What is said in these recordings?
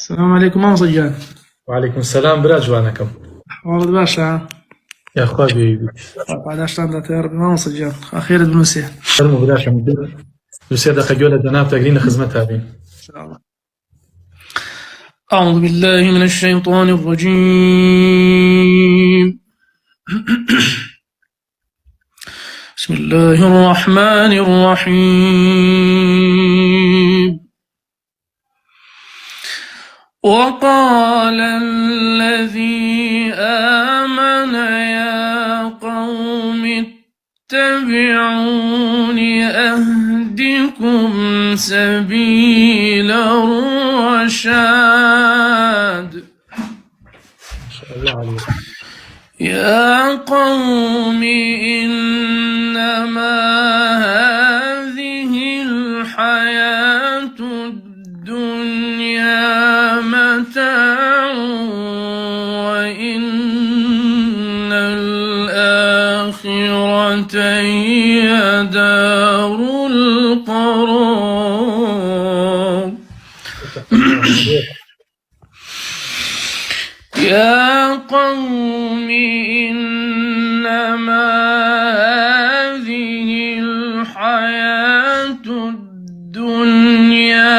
السلام عليكم مام صجان. وعليكم السلام برا جوانكم. والله باشا. يا أخوة بيبي بعد اشتغلت يا رب مام صجان أخيرا بالمسيح. سلموا براشا مدير وسيادة خجولة دناب تقرين خدمتها بين إن شاء الله. أعوذ بالله من الشيطان الرجيم. بسم الله الرحمن الرحيم. وقال الذي آمن يا قوم اتبعون أهدكم سبيل الرشاد. ما شاء الله عليك. يا قوم إنما هذه الحياة الدنيا متاع وإن الآخرة هي دار القرار. يا قوم إنما هذه الحياة الدنيا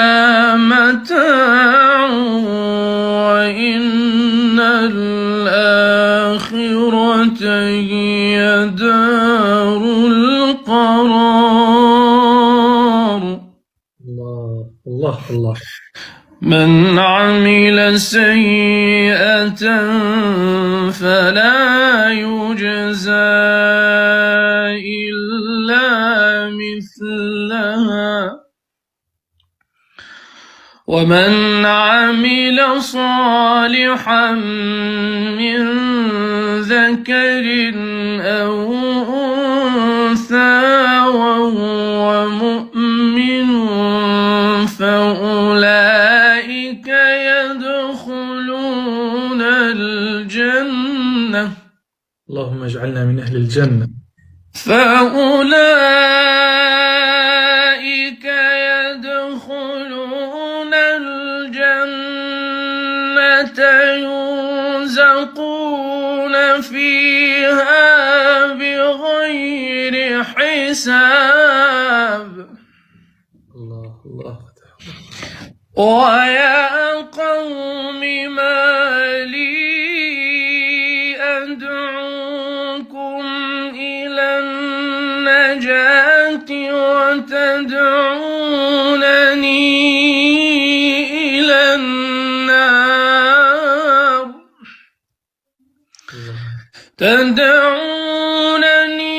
متاع وإن الآخرة هي دار القرار. الله الله الله. من عمل سيئة فلا يجزى إلا مثلها ومن عمل صالحا من ذكر أو أنثى وهو مؤمن فأولئك يدخلون الجنة. اللهم اجعلنا من أهل الجنة. فأولئك يدخلون الجنة يرزقون فيها بغير حساب. الله الله. ويا قوم ما لي أدعوكم إلى النجاة وتدعونني إلى النار. تدعونني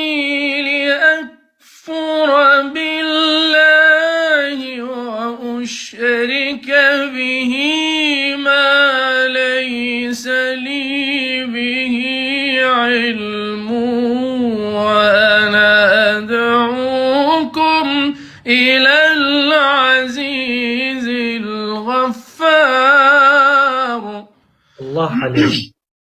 لأكفر بالله وأشرك به ما ليس لي به علم وأنا أدعوكم إلى العزيز الغفار. الله عليك.